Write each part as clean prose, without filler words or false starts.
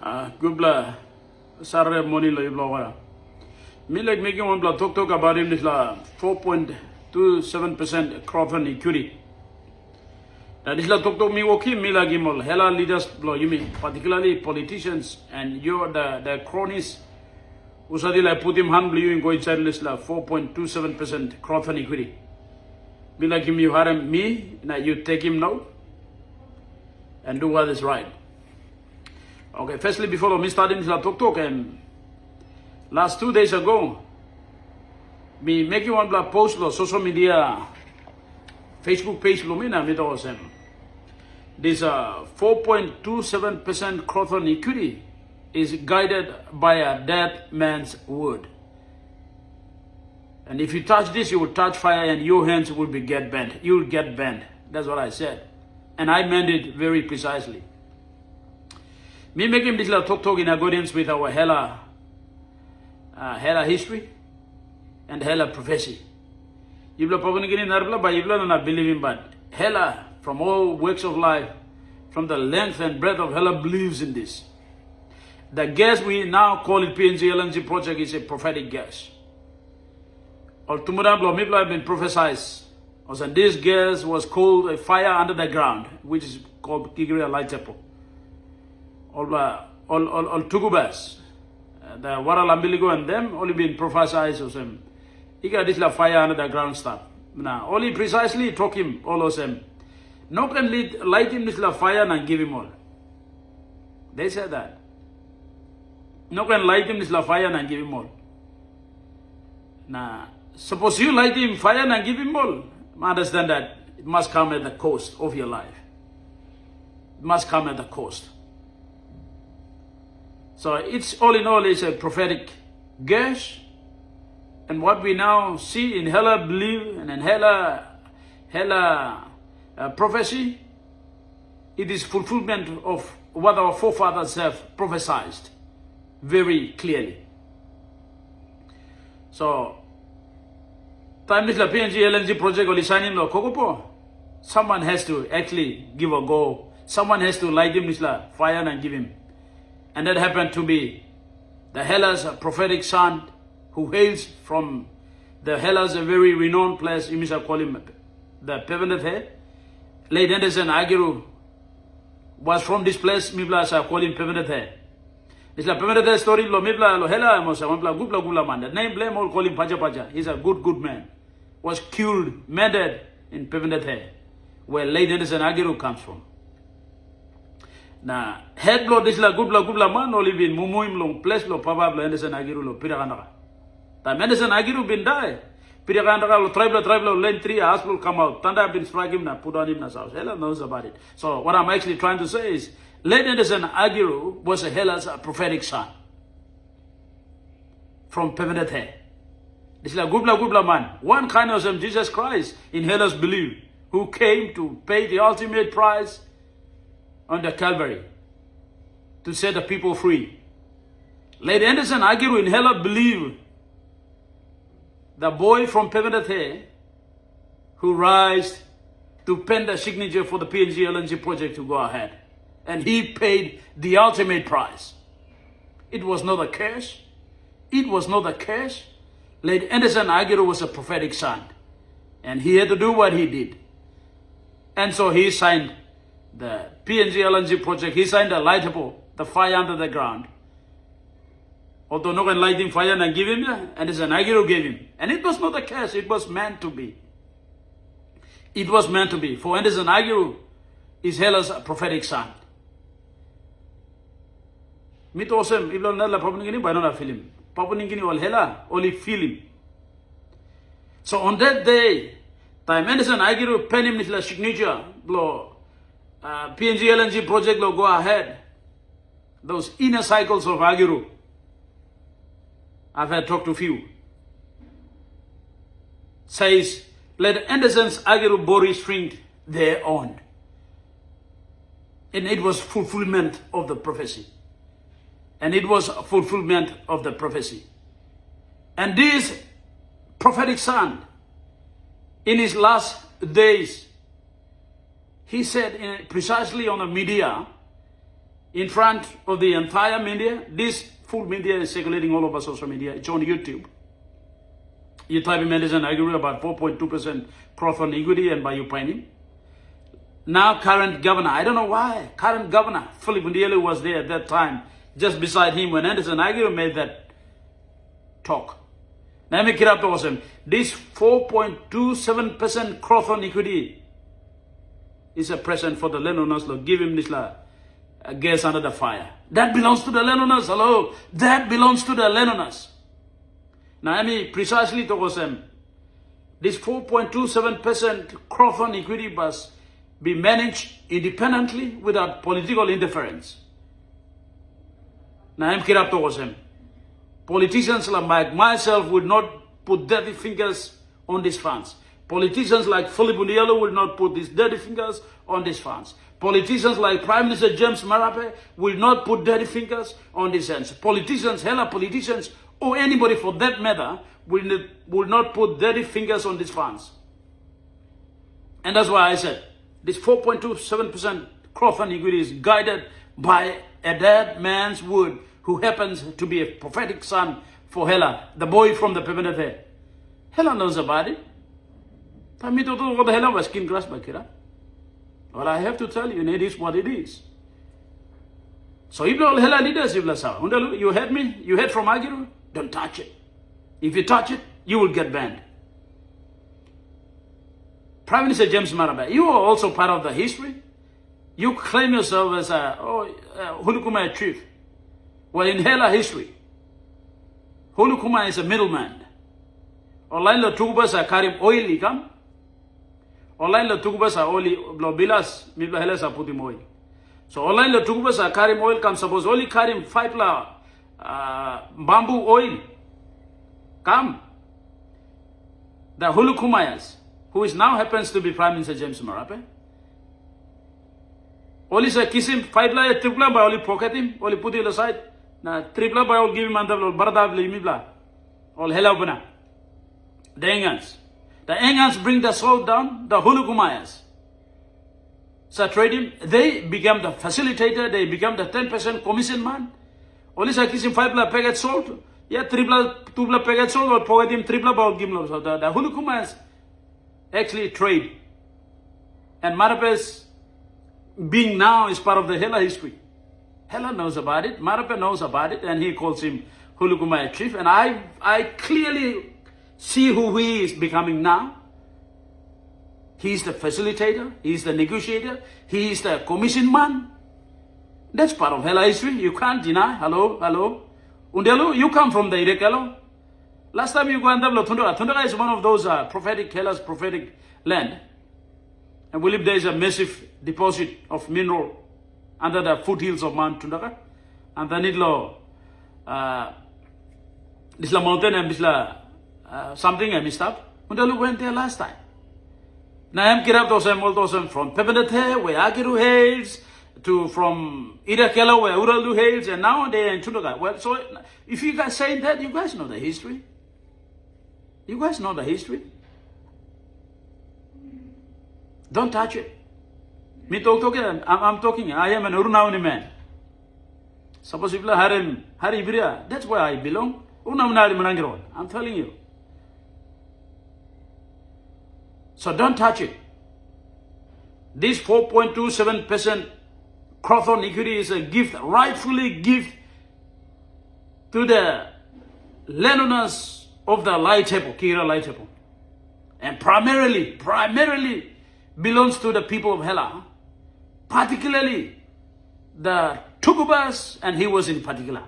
Gubla Sarre Monila Iblawa. Me like making one blood talk about him is la 4.27% Croton equity. That is la talk me woki me la gimol Hela leaders blow you mean particularly politicians and you're the cronies usadila put him hand you in go inside list la 4.27% Croton equity. Me like him you harem me now you take him now and do what is right. Okay, firstly, before me starting this talk, and last 2 days ago, me making one blog post on social media, Facebook page, Lumina, me was this 4.27% Croton equity is guided by a dead man's word. And if you touch this, you will touch fire, and your hands will get bent. You will get bent. That's what I said, and I meant it very precisely. Me making this little talk in accordance with our Hela history and Hela prophecy. Ibla Pavanigini Narbla by Ibla not believing, but Hela from all works of life, from the length and breadth of Hela believes in this. The gas we now call it PNG LNG project is a prophetic gas. Or Tumura Blomibla have been prophesied. And this gas was called a fire under the ground, which is called Kigria Lightepo. All Tugubas, the Waralambiligo and them, only been prophesied of them. He got this fire under the ground stuff. Now, only precisely talk him, all of them. No can light him this fire and give him all. They said that. No can light him this fire and give him all. Now, suppose you light him fire and give him all, understand that it must come at the cost of your life. It must come at the cost. So it's all in all is a prophetic gas, and what we now see in Hela belief and in Hela prophecy, it is fulfillment of what our forefathers have prophesied very clearly. So, time is la PNG LNG project or signing lo kokopo. Someone has to actually give a go. Someone has to light him isla fire and give him. And that happened to be the Hela's prophetic son who hails from the Hela's a very renowned place. You must call him the Pevenethe. Late Anderson Agiru was from this place. Mibla call him Pevenethe. It's la Pevenethe story. Lo Mibla lo Hela mosa Mibla gubla man. The name blame all call him Paja. He's a good man. Was killed, murdered in Pevenethe, where late Anderson Agiru comes from. Na head blow this la gubla man only been mumuim long place lo pabablo Anderson Agiru lo piraganda. Ta Anderson Agiru been die. Piraganda lo tribal lane 3 hospital come out. Tanda been striking na put on him na house. Hela knows about it. So what I'm actually trying to say is late Anderson Agiru was a Hela's prophetic son from Pevenethe. This is la gubla man. One kind of Jesus Christ in Hela's belief who came to pay the ultimate price on the Calvary to set the people free. Lady Anderson Agiru in Hela believe the boy from Pevenethe who rise to pen the signature for the PNG LNG project to go ahead. And he paid the ultimate price. It was not a curse. It was not a curse. Lady Anderson Agiru was a prophetic son. And he had to do what he did. And so he signed the PNG LNG project. He signed the lightable, the fire under the ground. Although no one lighting fire and give him, and it's an Agiru gave him. And it was not a curse, it was meant to be. It was meant to be. For Anderson Agiru is Hela's prophetic son. Mitosem, Iblon Nella Papuningini, by not a film. Papuningini or Hela, only film. So on that day, time Anderson Agiru pen him with la signature, blow. PNG LNG project will go ahead. Those inner cycles of Agiru. I've had talked to few. Says, let Anderson's Agiru body strength their own. And it was fulfillment of the prophecy. And it was fulfillment of the prophecy. And this prophetic son, in his last days, he said precisely on the media, in front of the entire media. This full media is circulating all over social media. It's on YouTube. You type in medicine, I agree about 4.2% Croton equity and by you finding. Now current governor, I don't know why, current governor, Philip Ndiele was there at that time, just beside him when Anderson Aguirre made that talk. Now let me get up to him. This 4.27% Croton equity is a present for the landowners. Give him this gas under the fire. That belongs to the landowners. Hello, that belongs to the landowners. Now let me precisely to him. This 4.27% Croton equity must be managed independently without political interference. Now I'm get up to him. Politicians like myself would not put dirty fingers on these funds. Politicians like Philip Ndiele will not put these dirty fingers on these funds. Politicians like Prime Minister James Marape will not put dirty fingers on these funds. Politicians, Hela politicians, or anybody for that matter, will not put dirty fingers on these funds. And that's why I said, this 4.27% Croton equity is guided by a dead man's word who happens to be a prophetic son for Hela, the boy from the Pepenete. Hela knows about it. Hela was skin grass bakira. Well, I have to tell you, it is what it is. So if all Hela leaders, you heard me? You heard from Agiru? Don't touch it. If you touch it, you will get banned. Prime Minister James Marape, you are also part of the history. You claim yourself as a Hulukuma chief. Well, in Hela history, Hulukuma is a middleman. Online lo tugubas a karim oil ikam. Online lo tugubas a oli blobilas mibla Hela sa putim oil. So online lo tugubas a karim oil kam suppose only karim 5 bamboo oil. Come. The Hulukumayas, who is now happens to be Prime Minister James Marape. Only say kiss him, 5 la tripla by only pocket him, only put it aside. Na tripla by all give him andab bardab limibla. All Hela bana. The Engans. The Engans bring the sword down, the Hulukumayas. So trade him, they become the facilitator, they become the 10% commission man. Only say kiss him 5 la packet salt. Yeah, 2 packet salt or pocket him 3 by all give him. So the Hulukumayas actually trade. And Marape's being now is part of the Hela history. Hela knows about it, Marape knows about it, and he calls him Hulukumaya chief. And I clearly see who he is becoming now. He's the facilitator, he's the negotiator, he is the commission man. That's part of Hela history. You can't deny. Hello. Undelu, you come from the Irekelo. Last time you go and Tundra. Tundra is one of those prophetic, Hela's prophetic land. And we believe there is a massive deposit of mineral under the foothills of Mount Tundra. And then it'll, this la mountain and this la something I missed up. Undelu went there last time. Now I'm kirab those from Pepenete, where Agiru hails, to from Irakela, where Uraldu hails, and now they are in Tundra. Well, so if you guys say that, you guys know the history. You guys know the history. Don't touch it. Me talking. I'm talking. I am an Urunauni man. Suppose if I Hari Ibria, that's where I belong. I'm telling you. So don't touch it. This 4.27% Croton equity is a gift, rightfully gift to the landowners of the Laitepo, Kira Laitepo. And primarily belongs to the people of Hela, particularly the Tukubas, and he was in particular.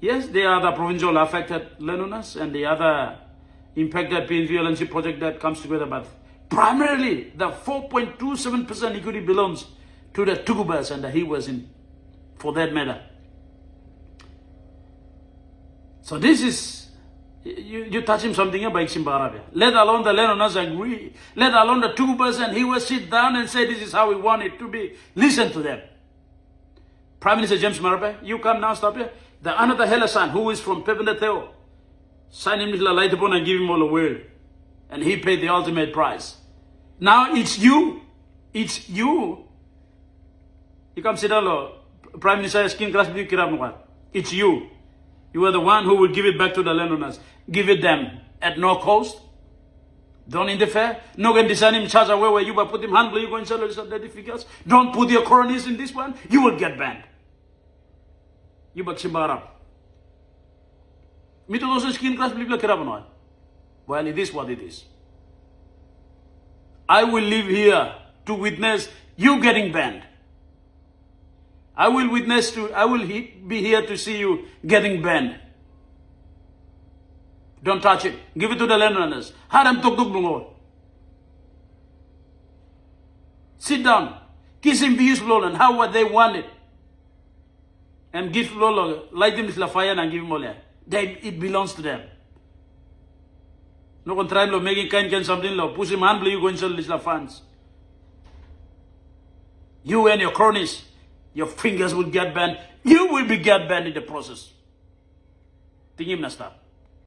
Yes, they are the provincial affected landowners and the other impacted PNG LNG project that comes together, but primarily the 4.27% equity belongs to the Tukubas, and he was in, for that matter. So this is, you touch him something about Simba, let alone the landowners agree, let alone the Tukubas, and he will sit down and say this is how we want it to be. Listen to them. Prime Minister James Marape, you come now, stop here. The another Hela son, who is from Pepenete, sign him little light upon and give him all the world. And he paid the ultimate price. Now it's you It's you. You come sit down, Prime Minister skin grass it's you. You are the one who will give it back to the landowners. Give it them at no cost. Don't interfere. No can design him charge away where you but put him handle, you go and sell the figures. Don't put your cronies in this one. You will get banned. You but Simbarab. Me to those skin grass believe. Well, it is what it is. I will live here to witness you getting banned. I will be here to see you getting banned. Don't touch it. Give it to the landowners. Haram tuk bungo. Sit down. Kiss him be Lolan. How what they want it. And give Lolo, light him the fire and give him all that. It belongs to them. No one try making kind something low. Push him handle you go and sell these funds. You and your cronies, your fingers will get banned. You will be get banned in the process. Think him na stop.